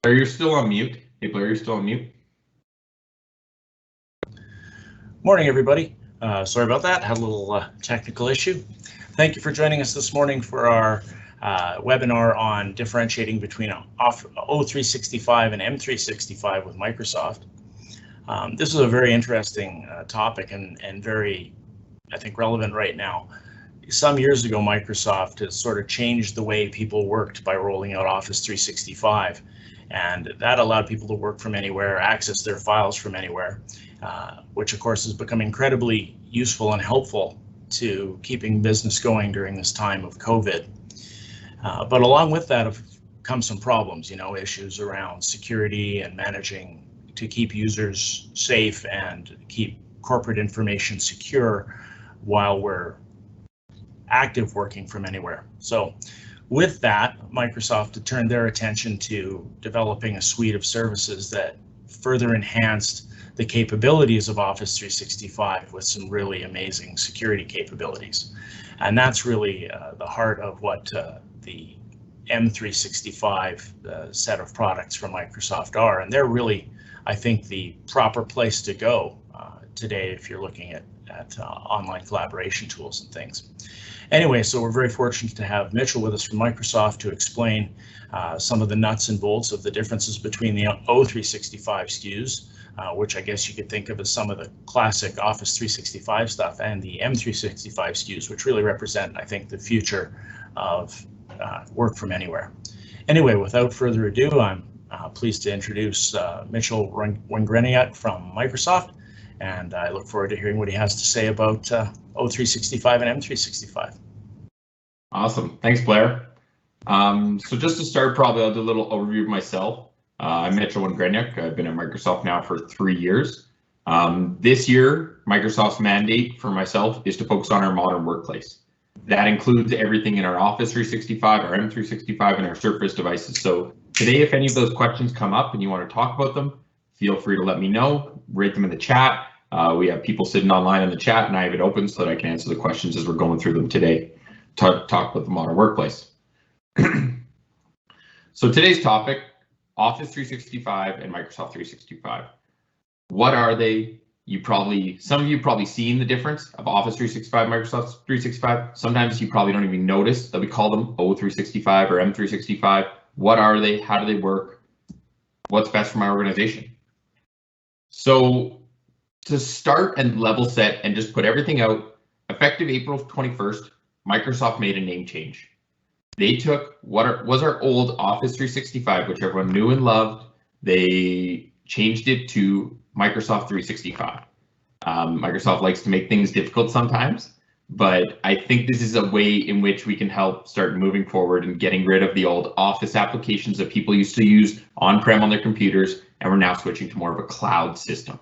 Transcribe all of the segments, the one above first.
Blair, you're still on mute. Hey, Blair, you're still on mute. Morning, everybody. Sorry about that. Had a little technical issue. Thank you for joining us this morning for our webinar on differentiating between O365 and M365 with Microsoft. This is a very interesting topic and very, I think, relevant right now. Some years ago, Microsoft has sort of changed the way people worked by rolling out Office 365, and that allowed people to work from anywhere, access their files from anywhere, which of course has become incredibly useful and helpful to keeping business going during this time of COVID. But along with that have come some problems, issues around security and managing to keep users safe and keep corporate information secure while we're active working from anywhere. So with that, Microsoft had turned their attention to developing a suite of services that further enhanced the capabilities of Office 365 with some really amazing security capabilities. And that's really the heart of what the M365 set of products from Microsoft are. And they're really, I think, the proper place to go today if you're looking at online collaboration tools and things. Anyway, so we're very fortunate to have Mitchell with us from Microsoft to explain some of the nuts and bolts of the differences between the O365 SKUs, which I guess you could think of as some of the classic Office 365 stuff, and the M365 SKUs, which really represent, I think, the future of work from anywhere. Anyway, without further ado, I'm pleased to introduce Mitchell Wengreniuk from Microsoft, and I look forward to hearing what he has to say about O365 and M365. Awesome. Thanks, Blair. So just to start, probably I'll do a little overview of myself. I'm Mitchell Wengreniuk. I've been at Microsoft now for 3 years. This year, Microsoft's mandate for myself is to focus on our modern workplace. That includes everything in our Office 365, our M365, and our Surface devices. So today, if any of those questions come up and you want to talk about them, feel free to let me know, rate them in the chat. We have people sitting online in the chat, and I have it open so that I can answer the questions as we're going through them today. Talk about the modern workplace. So today's topic, Office 365 and Microsoft 365. What are they? Some of you probably seen the difference of Office 365, Microsoft 365. Sometimes you probably don't even notice that we call them O365 or M365. What are they? How do they work? What's best for my organization? So to start and level set and just put everything out, effective April 21st, Microsoft made a name change. They took what was our old Office 365, which everyone knew and loved. They changed it to Microsoft 365. Microsoft likes to make things difficult sometimes, but I think this is a way in which we can help start moving forward and getting rid of the old Office applications that people used to use on-prem on their computers, and we're now switching to more of a cloud system.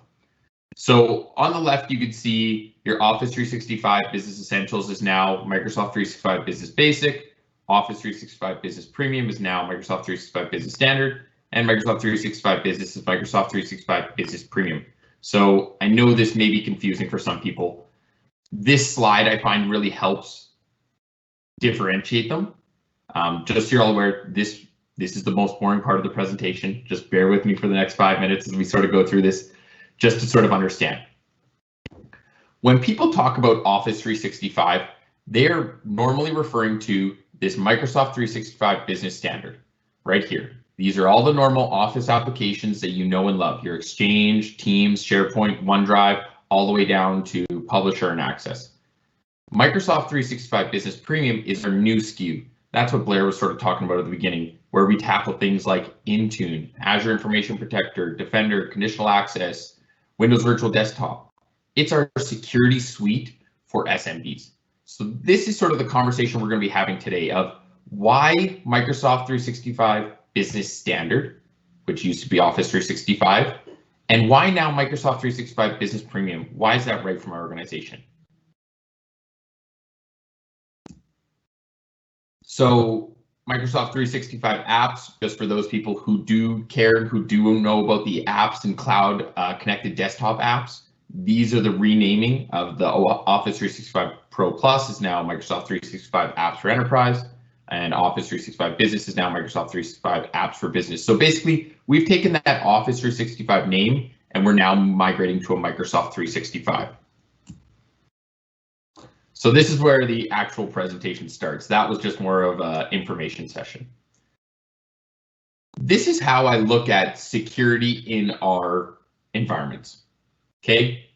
So on the left, you could see your Office 365 Business Essentials is now Microsoft 365 Business Basic. Office 365 Business Premium is now Microsoft 365 Business Standard, and Microsoft 365 Business is Microsoft 365 Business Premium. So I know this may be confusing for some people. This slide I find really helps differentiate them. Just so you're all aware, this is the most boring part of the presentation. Just bear with me for the next 5 minutes as we sort of go through this, just to sort of understand. When people talk about Office 365, they're normally referring to this Microsoft 365 Business Standard right here. These are all the normal Office applications that you know and love, your Exchange, Teams, SharePoint, OneDrive, all the way down to Publisher and Access. Microsoft 365 Business Premium is our new SKU. That's what Blair was sort of talking about at the beginning, where we tackle things like Intune, Azure Information Protector, Defender, Conditional Access, Windows Virtual Desktop. It's our security suite for SMBs. So this is sort of the conversation we're going to be having today of why Microsoft 365 Business Standard, which used to be Office 365, and why now Microsoft 365 Business Premium. Why is that right for my organization? So Microsoft 365 apps, just for those people who do care and who do know about the apps and cloud connected desktop apps, these are the renaming of the Office 365 Pro Plus is now Microsoft 365 Apps for Enterprise. and Office 365 Business is now Microsoft 365 Apps for Business. So basically, we've taken that Office 365 name and we're now migrating to a Microsoft 365. So this is where the actual presentation starts. That was just more of an information session. This is how I look at security in our environments. Okay,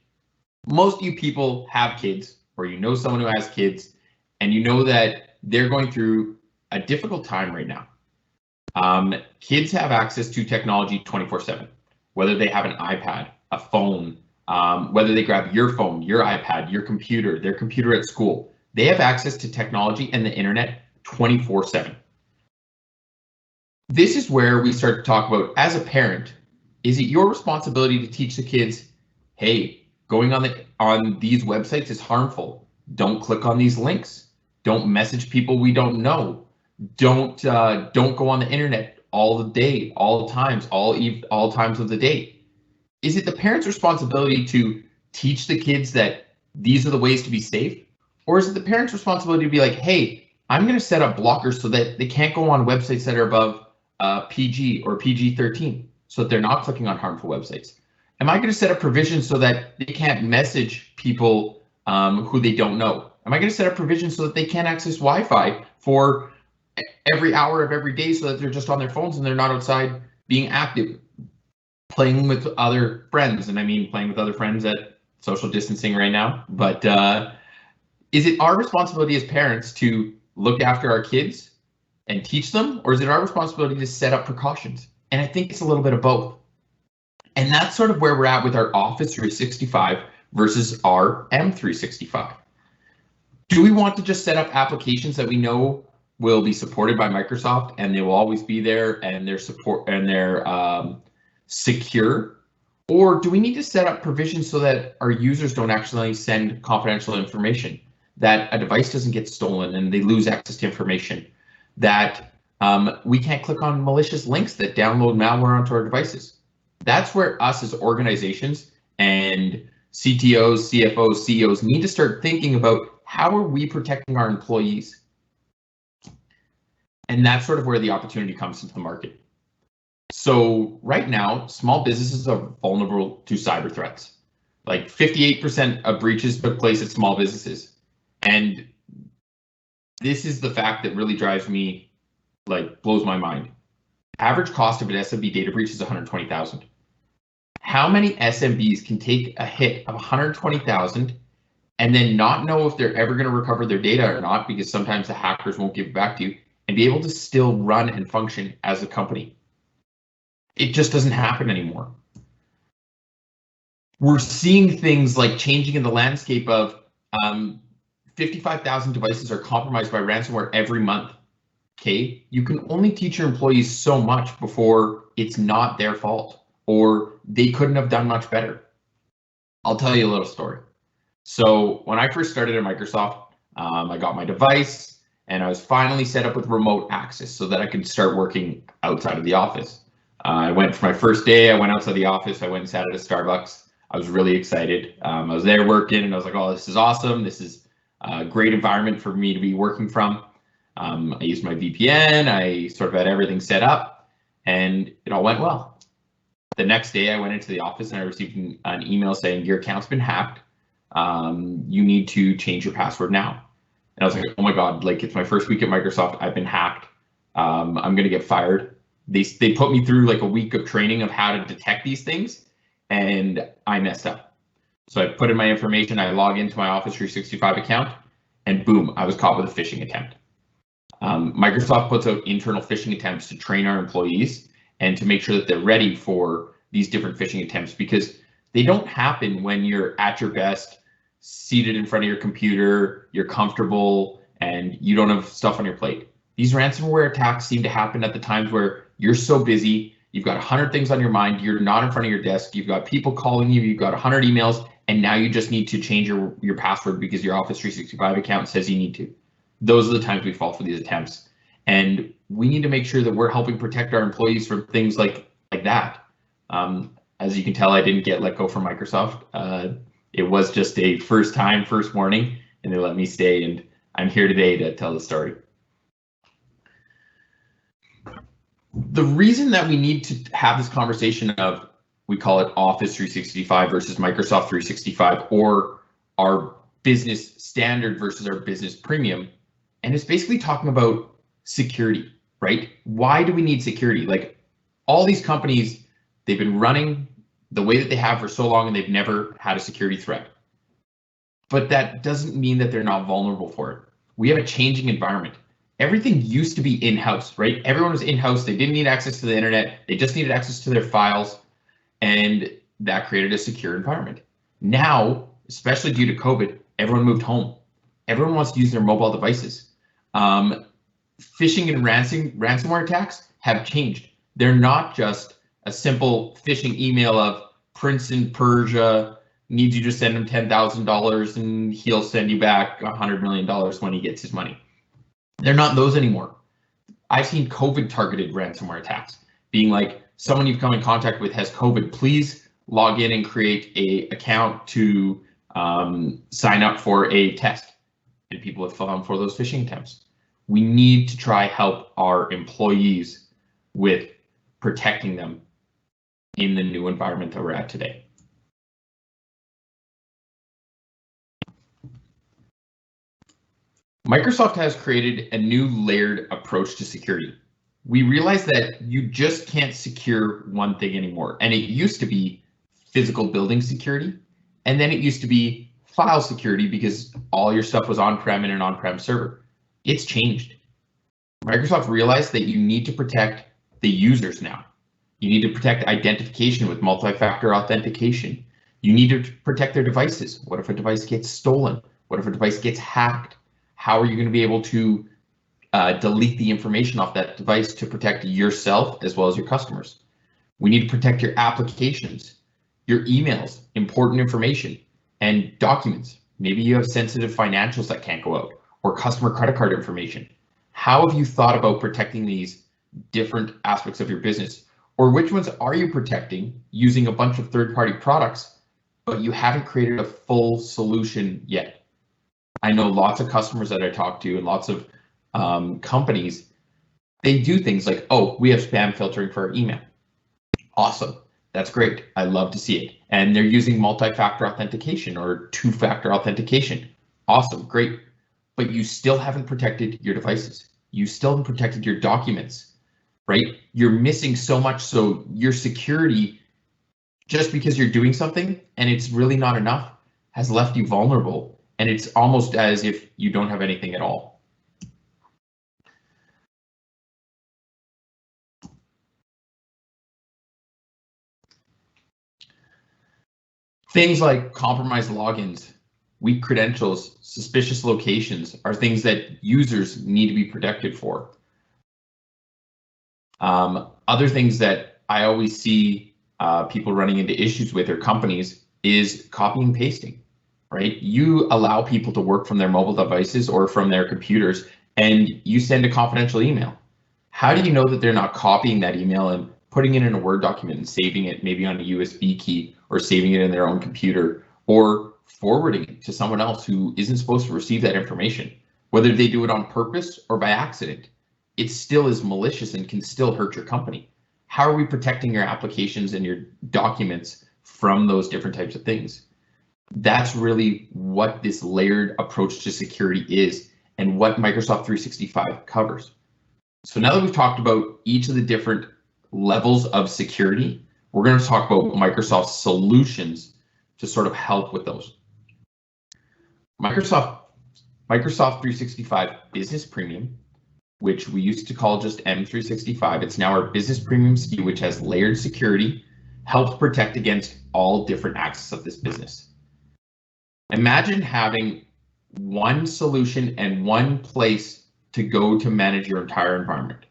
most of you people have kids, or you know someone who has kids, and you know that they're going through a difficult time right now. Kids have access to technology 24/7, whether they have an iPad, a phone, whether they grab your phone, your iPad, your computer, their computer at school. They have access to technology and the internet 24/7. This is where we start to talk about, as a parent, is it your responsibility to teach the kids, hey, going on these websites is harmful. Don't click on these links. Don't message people we don't know. Don't go on the internet all the day, all times, all times of the day. Is it the parent's responsibility to teach the kids that these are the ways to be safe? Or is it the parent's responsibility to be like, hey, I'm going to set up blockers so that they can't go on websites that are above PG or PG-13, so that they're not clicking on harmful websites? Am I going to set up provisions so that they can't message people who they don't know? Am I going to set up provisions so that they can't access Wi-Fi for every hour of every day, so that they're just on their phones and they're not outside being active, playing with other friends? And I mean playing with other friends at social distancing right now. But is it our responsibility as parents to look after our kids and teach them, or is it our responsibility to set up precautions? And I think it's a little bit of both. And that's sort of where we're at with our Office 365 versus our M365. Do we want to just set up applications that we know will be supported by Microsoft and they will always be there and they're secure? Or do we need to set up provisions so that our users don't actually send confidential information, that a device doesn't get stolen and they lose access to information, that we can't click on malicious links that download malware onto our devices? That's where us as organizations and CTOs, CFOs, CEOs need to start thinking about, how are we protecting our employees? And that's sort of where the opportunity comes into the market. So right now, small businesses are vulnerable to cyber threats. Like 58% of breaches took place at small businesses. And this is the fact that really drives me, like, blows my mind. Average cost of an SMB data breach is $120,000. How many SMBs can take a hit of $120,000 and then not know if they're ever going to recover their data or not, because sometimes the hackers won't give it back to you, and be able to still run and function as a company? It just doesn't happen anymore. We're seeing things like changing in the landscape of 55,000 devices are compromised by ransomware every month. Okay, you can only teach your employees so much before it's not their fault or they couldn't have done much better. I'll tell you a little story. So when I first started at Microsoft, I got my device and I was finally set up with remote access so that I could start working outside of the office. I went for my first day, I went outside the office, I went and sat at a Starbucks. I was really excited. I was there working and I was like, oh, this is awesome. This is a great environment for me to be working from. I used my VPN, I sort of had everything set up and it all went well. The next day I went into the office and I received an email saying, your account's been hacked. You need to change your password now. And I was like, oh my God, like, it's my first week at Microsoft, I've been hacked. I'm gonna get fired. They put me through like a week of training of how to detect these things, and I messed up. So I put in my information, I log into my Office 365 account, and boom, I was caught with a phishing attempt. Microsoft puts out internal phishing attempts to train our employees and to make sure that they're ready for these different phishing attempts, because they don't happen when you're at your best, seated in front of your computer, you're comfortable, and you don't have stuff on your plate. These ransomware attacks seem to happen at the times where you're so busy, you've got 100 things on your mind, you're not in front of your desk, you've got people calling you, you've got 100 emails, and now you just need to change your password because your Office 365 account says you need to. Those are the times we fall for these attempts. And we need to make sure that we're helping protect our employees from things like that. As you can tell, I didn't get let go from Microsoft. It was just a first warning, and they let me stay, and I'm here today to tell the story. The reason that we need to have this conversation of, we call it Office 365 versus Microsoft 365, or our business standard versus our business premium, and it's basically talking about security, right? Why do we need security? Like, all these companies, they've been running the way that they have for so long and they've never had a security threat. But that doesn't mean that they're not vulnerable for it. We have a changing environment. Everything used to be in-house, right? Everyone was in-house. They didn't need access to the internet. They just needed access to their files, and that created a secure environment. Now, especially due to COVID, everyone moved home. Everyone wants to use their mobile devices. Phishing and ransomware attacks have changed. They're not just a simple phishing email of Prince in Persia needs you to send him $10,000 and he'll send you back $100 million when he gets his money. They're not those anymore. I've seen COVID targeted ransomware attacks, being like, someone you've come in contact with has COVID, please log in and create a account to sign up for a test. And people have fallen for those phishing attempts. We need to try help our employees with protecting them in the new environment that we're at today. Microsoft has created a new layered approach to security. We realize that you just can't secure one thing anymore. And it used to be physical building security, and then it used to be file security because all your stuff was on-prem in an on-prem server. It's changed. Microsoft realized that you need to protect the users now. You need to protect identification with multi-factor authentication. You need to protect their devices. What if a device gets stolen? What if a device gets hacked? How are you going to be able to delete the information off that device to protect yourself as well as your customers? We need to protect your applications, your emails, important information, and documents. Maybe you have sensitive financials that can't go out, or customer credit card information. How have you thought about protecting these different aspects of your business? Or which ones are you protecting using a bunch of third-party products, but you haven't created a full solution yet? I know lots of customers that I talk to and lots of companies, they do things like, oh, we have spam filtering for our email. Awesome, that's great, I love to see it. And they're using multi-factor authentication or two-factor authentication. Awesome, great, but you still haven't protected your devices. You still haven't protected your documents, right? You're missing so much, so your security, just because you're doing something and it's really not enough, has left you vulnerable. And it's almost as if you don't have anything at all. Things like compromised logins, weak credentials, suspicious locations are things that users need to be protected for. Other things that I always see people running into issues with, or companies, is copying and pasting. Right? You allow people to work from their mobile devices or from their computers, and you send a confidential email. How do you know that they're not copying that email and putting it in a Word document and saving it maybe on a USB key, or saving it in their own computer, or forwarding it to someone else who isn't supposed to receive that information? Whether they do it on purpose or by accident, it still is malicious and can still hurt your company. How are we protecting your applications and your documents from those different types of things? That's really what this layered approach to security is, and what Microsoft 365 covers. So now that we've talked about each of the different levels of security, we're going to talk about Microsoft's solutions to sort of help with those. Microsoft 365 Business Premium, which we used to call just M365, it's now our Business Premium SKU, which has layered security, helps protect against all different aspects of this business. Imagine having one solution and one place to go to manage your entire environment.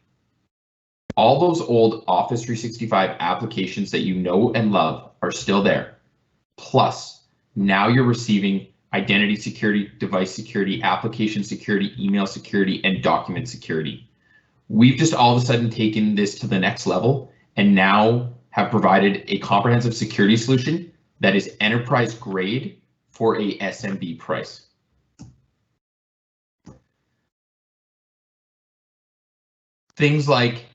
All those old Office 365 applications that you know and love are still there. Plus, now you're receiving identity security, device security, application security, email security, and document security. We've just all of a sudden taken this to the next level and now have provided a comprehensive security solution that is enterprise grade for a SMB price. Things like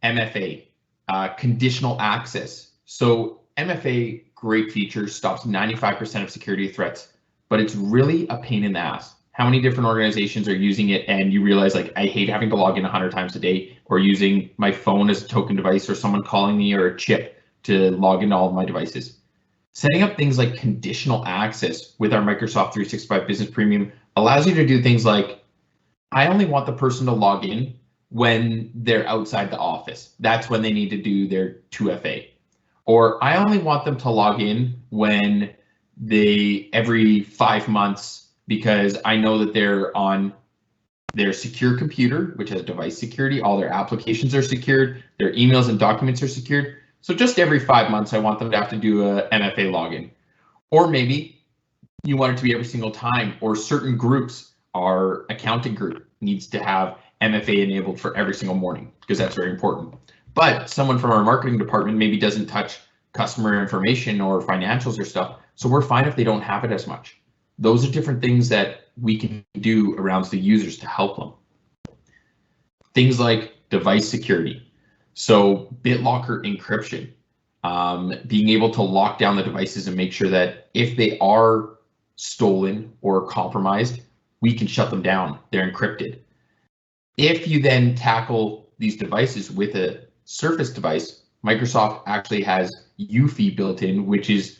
MFA, conditional access. So MFA, great feature, stops 95% of security threats, but it's really a pain in the ass. How many different organizations are using it and you realize, like, I hate having to log in 100 times a day, or using my phone as a token device, or someone calling me, or a chip to log into all of my devices. Setting up things like conditional access with our Microsoft 365 Business Premium allows you to do things like, I only want the person to log in when they're outside the office. That's when they need to do their 2FA. Or I only want them to log in when every 5 months, because I know that they're on their secure computer, which has device security. All their applications are secured. Their emails and documents are secured. So just every 5 months, I want them to have to do a MFA login. Or maybe you want it to be every single time, or certain groups, our accounting group needs to have MFA enabled for every single morning, because that's very important. But someone from our marketing department maybe doesn't touch customer information or financials or stuff, so we're fine if they don't have it as much. Those are different things that we can do around the users to help them. Things like device security. So BitLocker encryption, being able to lock down the devices and make sure that if they are stolen or compromised, we can shut them down. They're encrypted. If you then tackle these devices with a Surface device, Microsoft actually has UFI built in, which is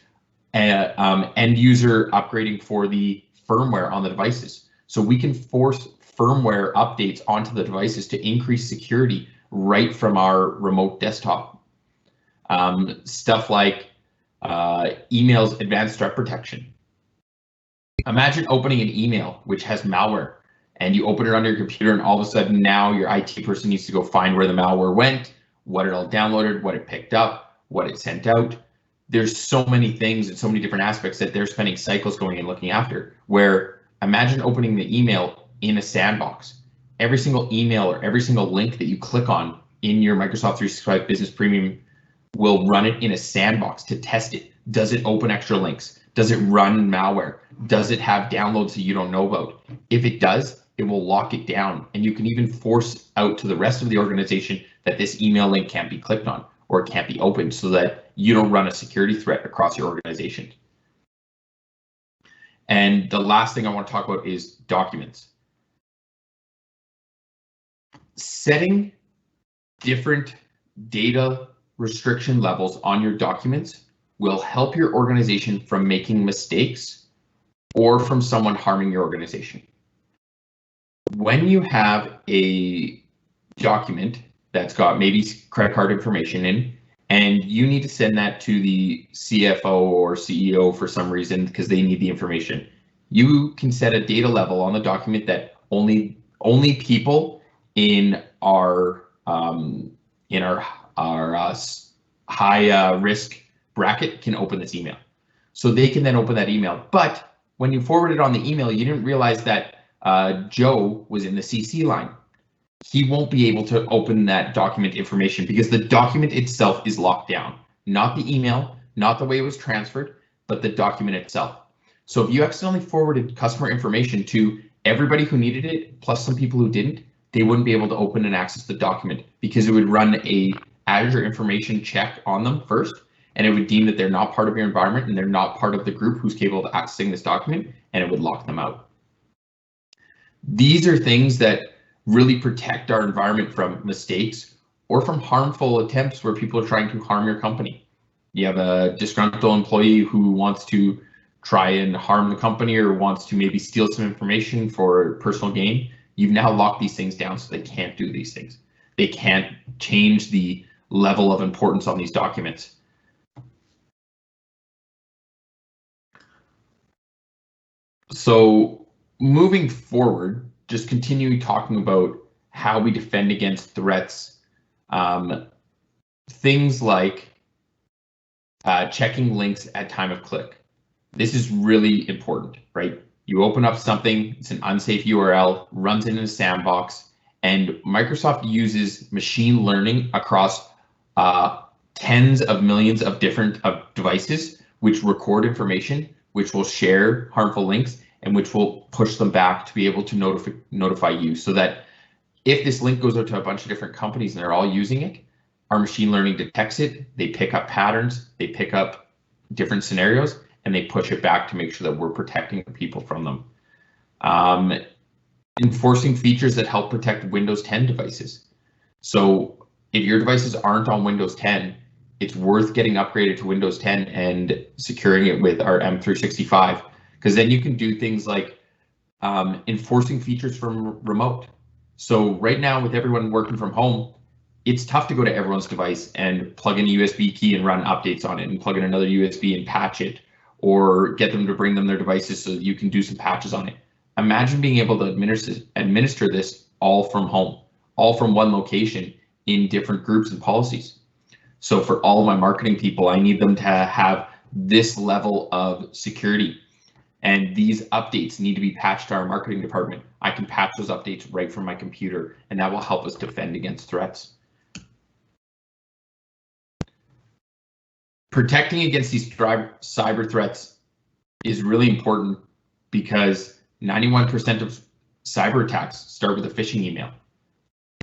end user upgrading for the firmware on the devices. So we can force firmware updates onto the devices to increase security right from our remote desktop. Stuff like emails, advanced threat protection. Imagine opening an email which has malware, and you open it on your computer, and all of a sudden now your IT person needs to go find where the malware went, what it all downloaded, what it picked up, what it sent out. There's so many things and so many different aspects that they're spending cycles going and looking after, where imagine opening the email in a sandbox. Every single email or every single link that you click on in your Microsoft 365 Business Premium will run it in a sandbox to test it. Does it open extra links? Does it run malware? Does it have downloads that you don't know about? If it does, it will lock it down, and you can even force out to the rest of the organization that this email link can't be clicked on or it can't be opened, so that you don't run a security threat across your organization. And the last thing I want to talk about is documents. Setting different data restriction levels on your documents will help your organization from making mistakes or from someone harming your organization. When you have a document that's got maybe credit card information in, and you need to send that to the CFO or CEO for some reason because they need the information, you can set a data level on the document that only people in our high risk bracket can open this email. So they can then open that email. But when you forward it on the email, you didn't realize that Joe was in the CC line. He won't be able to open that document information because the document itself is locked down, not the email, not the way it was transferred, but the document itself. So if you accidentally forwarded customer information to everybody who needed it, plus some people who didn't, they wouldn't be able to open and access the document because it would run a Azure information check on them first, and it would deem that they're not part of your environment and they're not part of the group who's capable of accessing this document, and it would lock them out. These are things that really protect our environment from mistakes or from harmful attempts where people are trying to harm your company. You have a disgruntled employee who wants to try and harm the company or wants to maybe steal some information for personal gain. You've now locked these things down so they can't do these things. They can't change the level of importance on these documents. So moving forward, just continue talking about how we defend against threats. Things like checking links at time of click. This is really important, right? You open up something, it's an unsafe URL, runs it in a sandbox, and Microsoft uses machine learning across tens of millions of different devices, which record information, which will share harmful links, and which will push them back to be able to notify you, so that if this link goes out to a bunch of different companies and they're all using it, our machine learning detects it, they pick up patterns, they pick up different scenarios, and they push it back to make sure that we're protecting the people from them. Enforcing features that help protect Windows 10 devices. So if your devices aren't on Windows 10, it's worth getting upgraded to Windows 10 and securing it with our M365, because then you can do things like enforcing features from remote. So right now, with everyone working from home, it's tough to go to everyone's device and plug in a USB key and run updates on it and plug in another USB and patch it, or get them to bring them their devices so that you can do some patches on it. Imagine being able to administer this all from home, all from one location in different groups and policies. So for all of my marketing people, I need them to have this level of security, and these updates need to be patched to our marketing department. I can patch those updates right from my computer, and that will help us defend against threats. Protecting against these cyber threats is really important because 91% of cyber attacks start with a phishing email.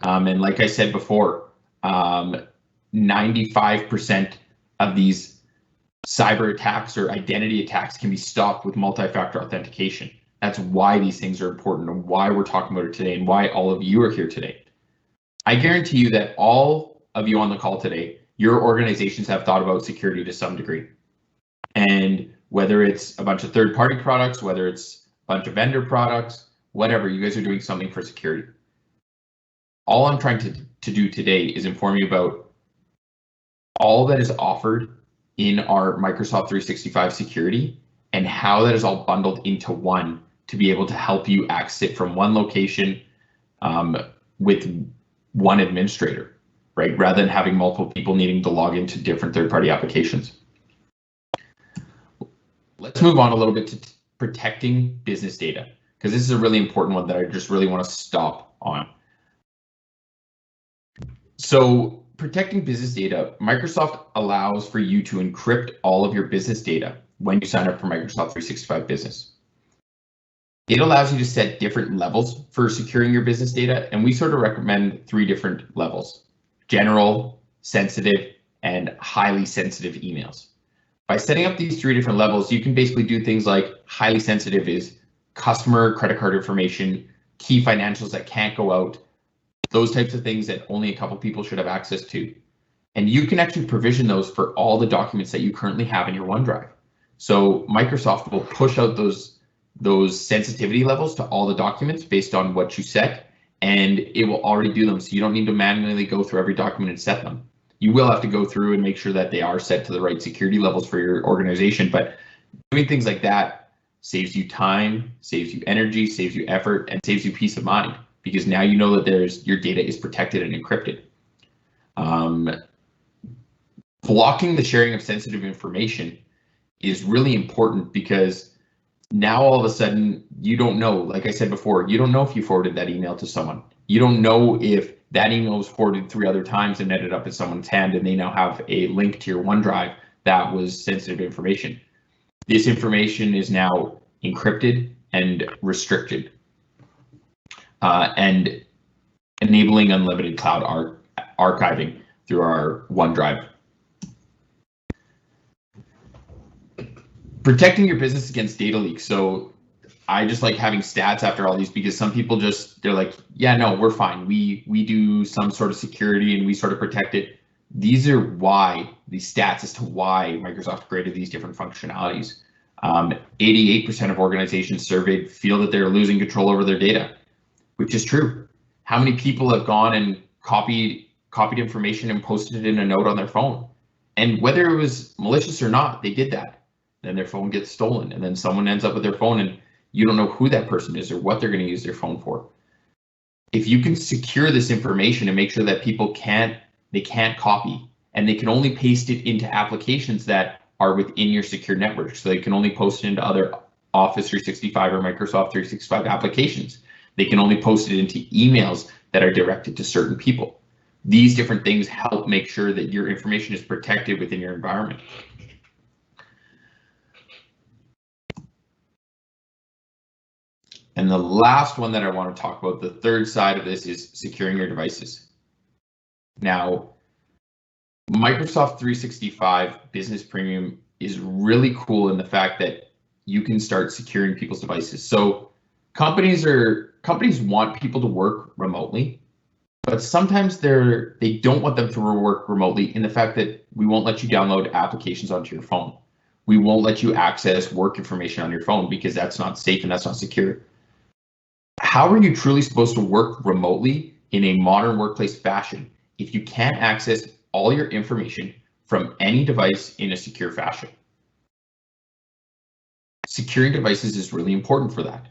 And like I said before, 95% of these cyber attacks or identity attacks can be stopped with multi-factor authentication. That's why these things are important and why we're talking about it today and why all of you are here today. I guarantee you that all of you on the call today, your organizations have thought about security to some degree. And whether it's a bunch of third-party products, whether it's a bunch of vendor products, whatever, you guys are doing something for security. All I'm trying to do today is inform you about all that is offered in our Microsoft 365 security and how that is all bundled into one to be able to help you access it from one location with one administrator, right? Rather than having multiple people needing to log into different third-party applications. Let's move on a little bit to protecting business data, because this is a really important one that I just really want to stop on. So protecting business data, Microsoft allows for you to encrypt all of your business data when you sign up for Microsoft 365 Business. It allows you to set different levels for securing your business data, and we sort of recommend 3 different levels: general, sensitive, and highly sensitive emails. By setting up these 3 different levels, you can basically do things like highly sensitive is customer credit card information, key financials that can't go out, those types of things that only a couple people should have access to. And you can actually provision those for all the documents that you currently have in your OneDrive. So Microsoft will push out those sensitivity levels to all the documents based on what you set, and it will already do them. So you don't need to manually go through every document and set them. You will have to go through and make sure that they are set to the right security levels for your organization, but doing things like that saves you time, saves you energy, saves you effort, and saves you peace of mind, because now you know that your data is protected and encrypted. Blocking the sharing of sensitive information is really important, because now all of a sudden you don't know, like I said before, you don't know if you forwarded that email to someone. You don't know if that email was forwarded 3 other times and ended up in someone's hand and they now have a link to your OneDrive that was sensitive information. This information is now encrypted and restricted, and enabling unlimited cloud archiving through our OneDrive. Protecting your business against data leaks. So I just like having stats after all these, because some people they're like, yeah, no, we're fine. We do some sort of security and we sort of protect it. These are these stats as to why Microsoft created these different functionalities. 88% of organizations surveyed feel that they're losing control over their data, which is true. How many people have gone and copied information and posted it in a note on their phone? And whether it was malicious or not, they did that. Then their phone gets stolen, and then someone ends up with their phone and you don't know who that person is or what they're going to use their phone for. If you can secure this information and make sure that people can't copy, and they can only paste it into applications that are within your secure network. So they can only post it into other Office 365 or Microsoft 365 applications. They can only post it into emails that are directed to certain people. These different things help make sure that your information is protected within your environment. And the last one that I want to talk about, the third side of this, is securing your devices. Now, Microsoft 365 Business Premium is really cool in the fact that you can start securing people's devices. So companies want people to work remotely, but sometimes they don't want them to work remotely in the fact that we won't let you download applications onto your phone. We won't let you access work information on your phone because that's not safe and that's not secure. How are you truly supposed to work remotely in a modern workplace fashion if you can't access all your information from any device in a secure fashion? Securing devices is really important for that.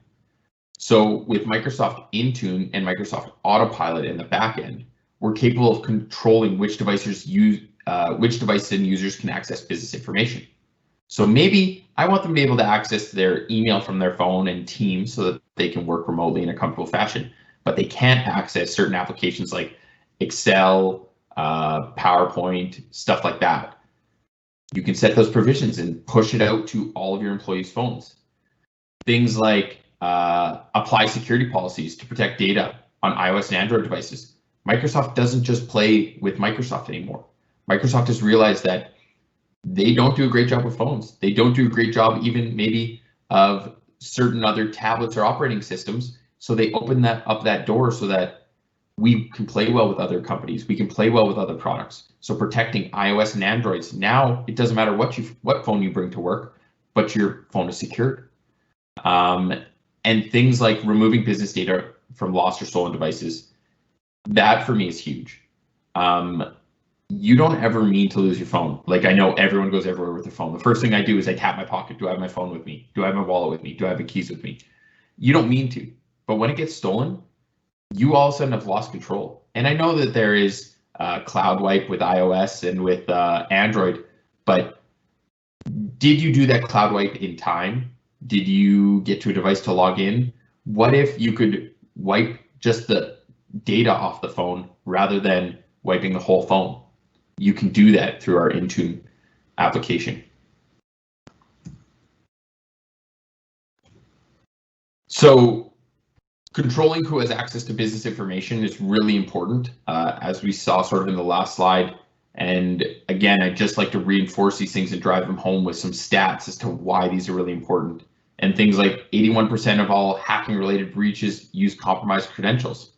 So with Microsoft Intune and Microsoft Autopilot in the back end, we're capable of controlling which devices and users can access business information. So maybe I want them to be able to access their email from their phone and Teams so that they can work remotely in a comfortable fashion, but they can't access certain applications like Excel, PowerPoint, stuff like that. You can set those provisions and push it out to all of your employees' phones. Things like apply security policies to protect data on iOS and Android devices. Microsoft doesn't just play with Microsoft anymore. Microsoft has realized that they don't do a great job with phones. They don't do a great job even maybe of certain other tablets or operating systems. So they open that door so that we can play well with other companies. We can play well with other products. So protecting iOS and Androids. Now it doesn't matter what phone you bring to work, but your phone is secured. And things like removing business data from lost or stolen devices. That for me is huge. You don't ever mean to lose your phone. Like, I know everyone goes everywhere with their phone. The first thing I do is I tap my pocket. Do I have my phone with me? Do I have my wallet with me? Do I have the keys with me? You don't mean to, but when it gets stolen, you all of a sudden have lost control. And I know that there is cloud wipe with iOS and with Android, but did you do that cloud wipe in time? Did you get to a device to log in? What if you could wipe just the data off the phone rather than wiping the whole phone? You can do that through our Intune application. So controlling who has access to business information is really important, as we saw sort of in the last slide. And again, I'd just like to reinforce these things and drive them home with some stats as to why these are really important. And things like 81% of all hacking related breaches use compromised credentials.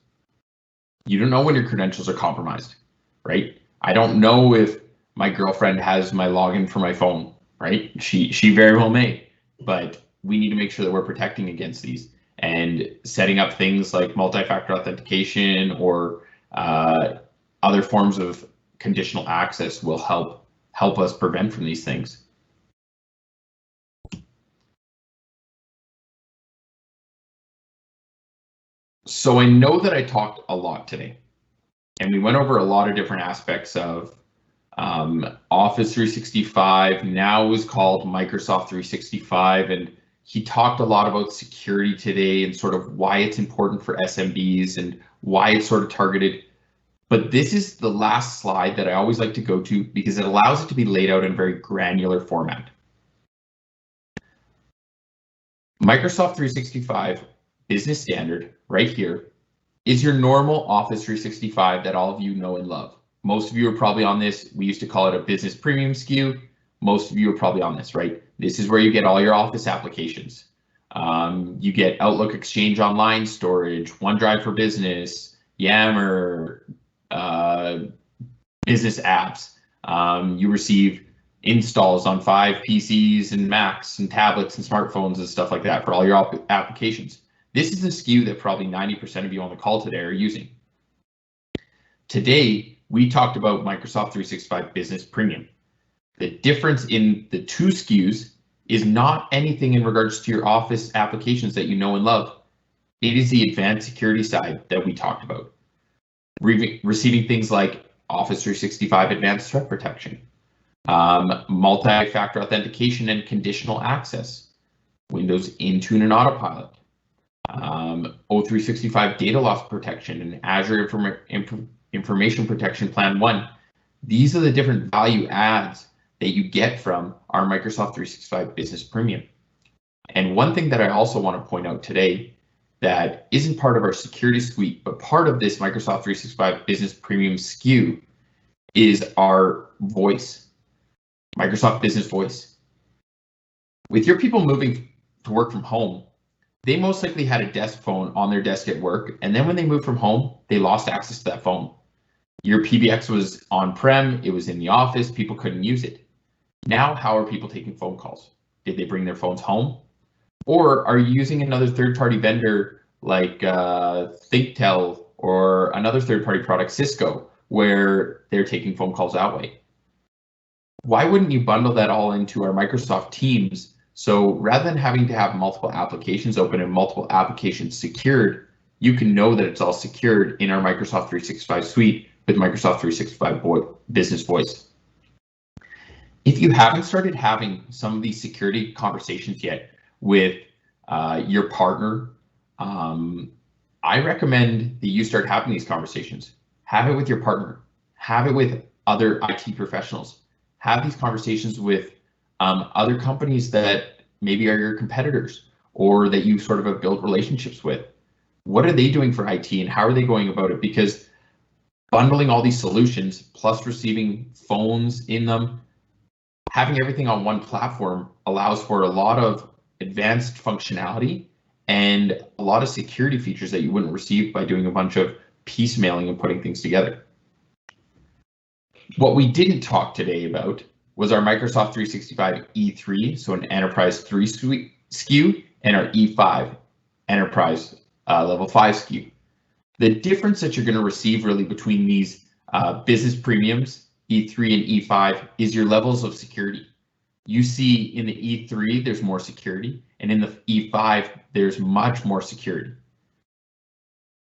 You don't know when your credentials are compromised, right? I don't know if my girlfriend has my login for my phone, right? She very well may, but we need to make sure that we're protecting against these and setting up things like multi-factor authentication or other forms of conditional access will help us prevent from these things. So I know that I talked a lot today, and we went over a lot of different aspects of Office 365, now is called Microsoft 365, and he talked a lot about security today and sort of why it's important for SMBs and why it's sort of targeted. But this is the last slide that I always like to go to because it allows it to be laid out in a very granular format. Microsoft 365 Business Standard right here is your normal Office 365 that all of you know and love. Most of you are probably on this. We used to call it a business premium SKU. Most of you are probably on this, right? This is where you get all your Office applications. You get Outlook Exchange Online storage, OneDrive for Business, Yammer, business apps. You receive installs on 5 PCs and Macs and tablets and smartphones and stuff like that for all your applications. This is the SKU that probably 90% of you on the call today are using. Today, we talked about Microsoft 365 Business Premium. The difference in the two SKUs is not anything in regards to your Office applications that you know and love. It is the advanced security side that we talked about. Receiving things like Office 365 Advanced Threat Protection, multi-factor authentication and conditional access, Windows Intune and Autopilot, O365 data loss protection, and Azure Information Protection Plan 1. These are the different value adds that you get from our Microsoft 365 Business Premium. And one thing that I also want to point out today that isn't part of our security suite, but part of this Microsoft 365 Business Premium SKU is our Voice, Microsoft Business Voice. With your people moving to work from home, they most likely had a desk phone on their desk at work, and then when they moved from home, they lost access to that phone. Your PBX was on-prem, it was in the office, people couldn't use it. Now, how are people taking phone calls? Did they bring their phones home? Or are you using another third-party vendor like ThinkTel or another third-party product, Cisco, where they're taking phone calls that way? Why wouldn't you bundle that all into our Microsoft Teams? So rather than having to have multiple applications open and multiple applications secured, you can know that it's all secured in our Microsoft 365 suite with Microsoft 365 Business Voice. If you haven't started having some of these security conversations yet with your partner, I recommend that you start having these conversations. Have it with your partner, have it with other IT professionals, have these conversations with other companies that maybe are your competitors or that you sort of have built relationships with. What are they doing for IT and how are they going about it? Because bundling all these solutions plus receiving phones in them, having everything on one platform allows for a lot of advanced functionality and a lot of security features that you wouldn't receive by doing a bunch of piecemealing and putting things together. What we didn't talk today about was our Microsoft 365 E3, so an Enterprise 3 suite SKU, and our E5 Enterprise Level 5 SKU. The difference that you're going to receive really between these business premiums, E3 and E5, is your levels of security. You see in the E3, there's more security, and in the E5, there's much more security.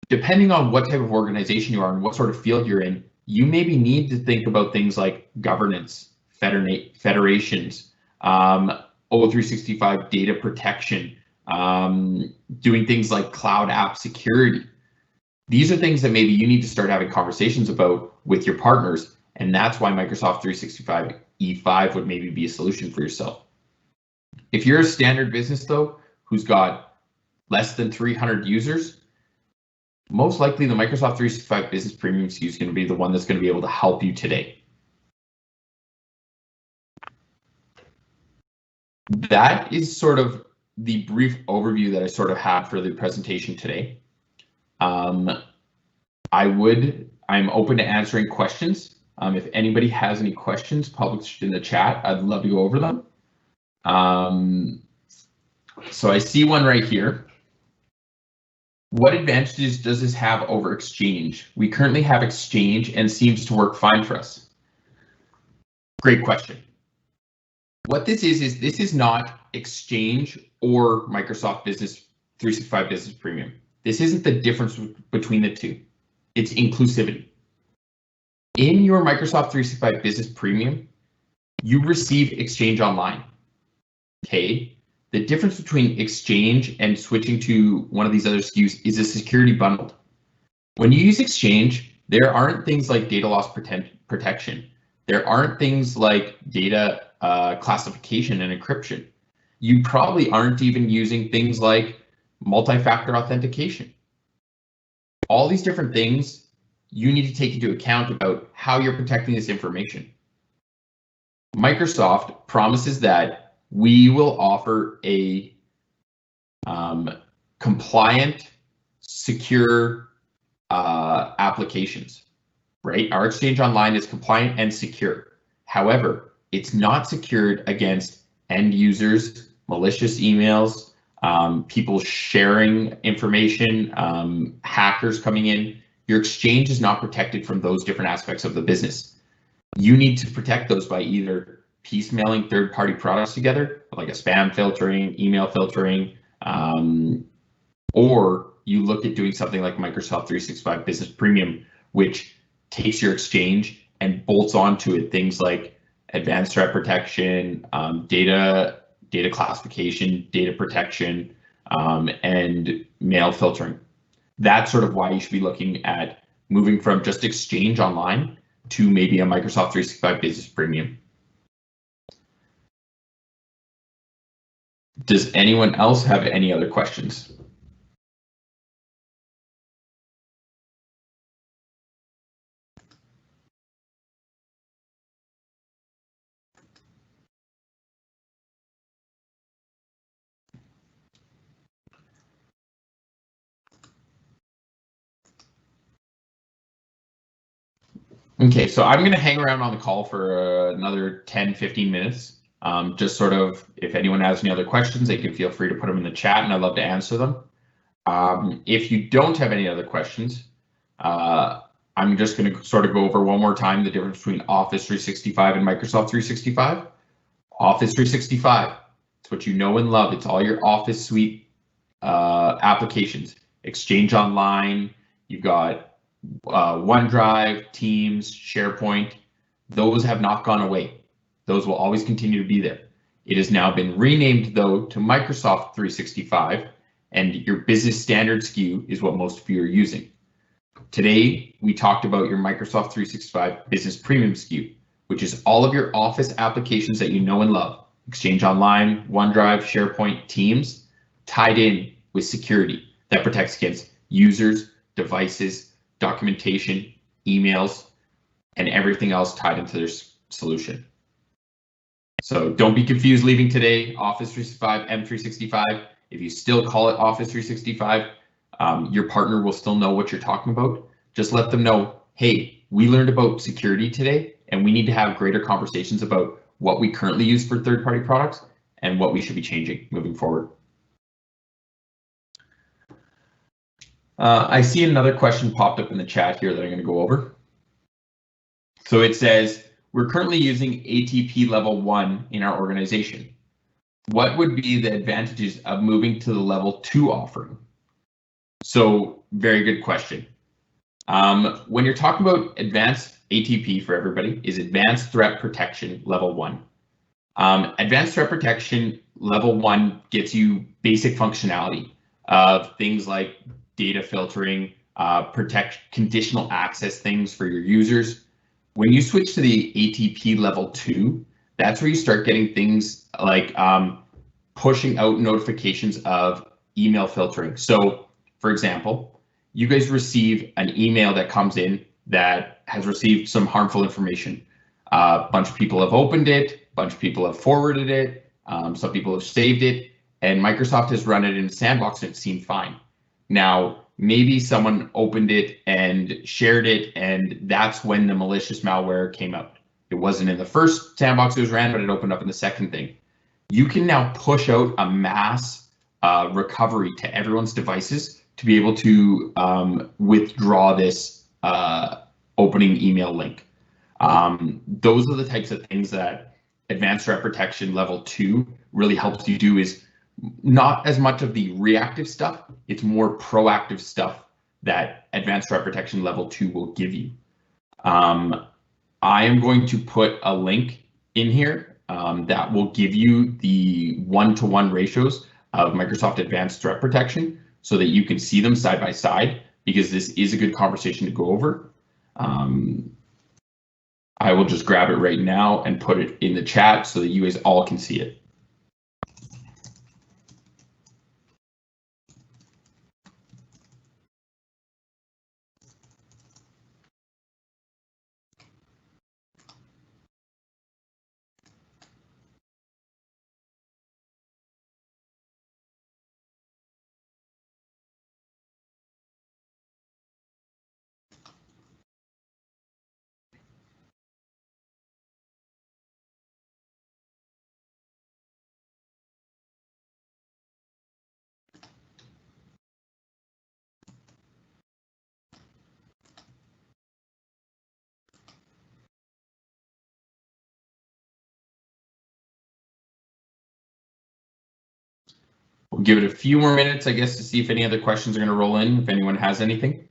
Depending on what type of organization you are and what sort of field you're in, you maybe need to think about things like governance, federations, O365 data protection, doing things like cloud app security. These are things that maybe you need to start having conversations about with your partners, and that's why Microsoft 365 E5 would maybe be a solution for yourself. If you're a standard business though, who's got less than 300 users, most likely the Microsoft 365 Business Premium SKU is going to be the one that's going to be able to help you today. That is sort of the brief overview that I sort of have for the presentation today. I'm open to answering questions. If anybody has any questions published in the chat, I'd love to go over them. So I see one right here. What advantages does this have over Exchange? We currently have Exchange and seems to work fine for us. Great question. What this is this is not Exchange or Microsoft 365 Business Premium. This isn't the difference between the two. It's inclusivity. In your Microsoft 365 Business Premium, you receive Exchange Online. Okay. The difference between Exchange and switching to one of these other SKUs is a security bundle. When you use Exchange, there aren't things like data loss protection. There aren't things like data classification and encryption. You probably aren't even using things like multi-factor authentication. All these different things you need to take into account about how you're protecting this information. Microsoft promises that we will offer a compliant, secure applications, right? Our Exchange Online is compliant and secure. However, it's not secured against end users, malicious emails, people sharing information, hackers coming in. Your Exchange is not protected from those different aspects of the business. You need to protect those by either piecemealing third-party products together, like a spam filtering, email filtering, or you look at doing something like Microsoft 365 Business Premium, which takes your Exchange and bolts onto it things like advanced threat protection, data classification, data protection, and mail filtering. That's sort of why you should be looking at moving from just Exchange Online to maybe a Microsoft 365 Business Premium. Does anyone else have any other questions? Okay, so I'm going to hang around on the call for another 10-15 minutes. Just sort of, if anyone has any other questions, they can feel free to put them in the chat, and I'd love to answer them. If you don't have any other questions, I'm just going to sort of go over one more time the difference between Office 365 and Microsoft 365. Office 365, it's what you know and love. It's all your Office suite applications. Exchange Online, you've got OneDrive, Teams, SharePoint. Those have not gone away. Those will always continue to be there. It has now been renamed, though, to Microsoft 365, and your business standard SKU is what most of you are using. Today, we talked about your Microsoft 365 Business Premium SKU, which is all of your Office applications that you know and love. Exchange Online, OneDrive, SharePoint, Teams, tied in with security that protects against users, devices, documentation, emails, and everything else tied into their solution. So don't be confused leaving today. Office 365 M365. If you still call it Office 365, your partner will still know what you're talking about. Just let them know, hey, we learned about security today, and we need to have greater conversations about what we currently use for third-party products and what we should be changing moving forward. I see another question popped up in the chat here that I'm going to go over. So it says, we're currently using ATP level 1 in our organization. What would be the advantages of moving to the level 2 offering? So very good question. When you're talking about advanced ATP for everybody is advanced threat protection level 1. Advanced threat protection level 1 gets you basic functionality of things like data filtering, protect conditional access things for your users. When you switch to the ATP level 2, that's where you start getting things like pushing out notifications of email filtering. So, for example, you guys receive an email that comes in that has received some harmful information. A bunch of people have opened it, a bunch of people have forwarded it, some people have saved it, and Microsoft has run it in a sandbox and it seemed fine. Now, maybe someone opened it and shared it, and that's when the malicious malware came out. It wasn't in the first sandbox it was ran, but it opened up in the second thing. You can now push out a mass recovery to everyone's devices to be able to withdraw this opening email link. Those are the types of things that Advanced Threat Protection Level 2 really helps you do, is not as much of the reactive stuff, it's more proactive stuff that Advanced Threat Protection Level 2 will give you. I am going to put a link in here that will give you the 1-to-1 ratios of Microsoft Advanced Threat Protection so that you can see them side by side, because this is a good conversation to go over. I will just grab it right now and put it in the chat so that you guys all can see it. We'll give it a few more minutes, I guess, to see if any other questions are going to roll in, if anyone has anything.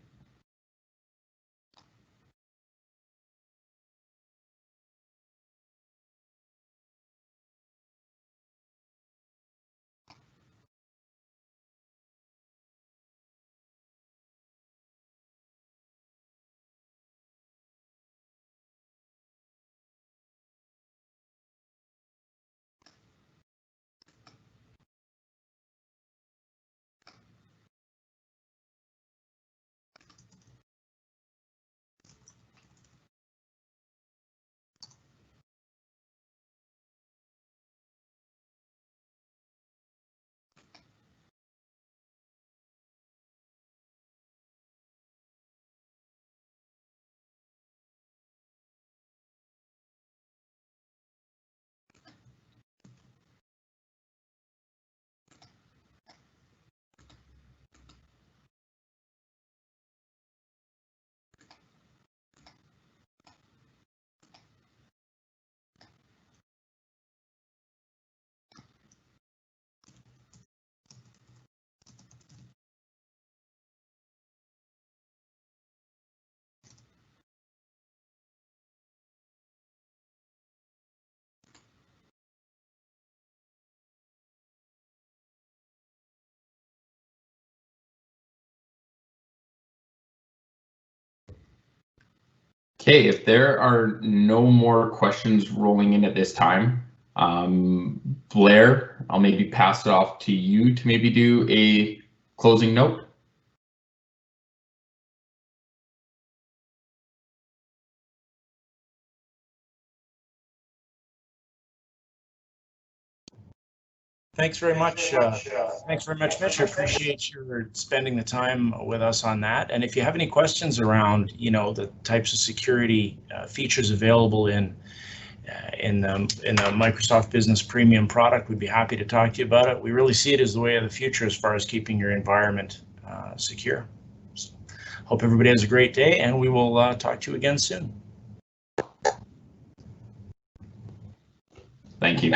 Okay, if there are no more questions rolling in at this time, Blair, I'll maybe pass it off to you to maybe do a closing note. Thanks very much. Thanks very much, Mitch. I appreciate your spending the time with us on that. And if you have any questions around, the types of security features available in the Microsoft Business Premium product, we'd be happy to talk to you about it. We really see it as the way of the future as far as keeping your environment secure. So, hope everybody has a great day, and we will talk to you again soon. Thank you.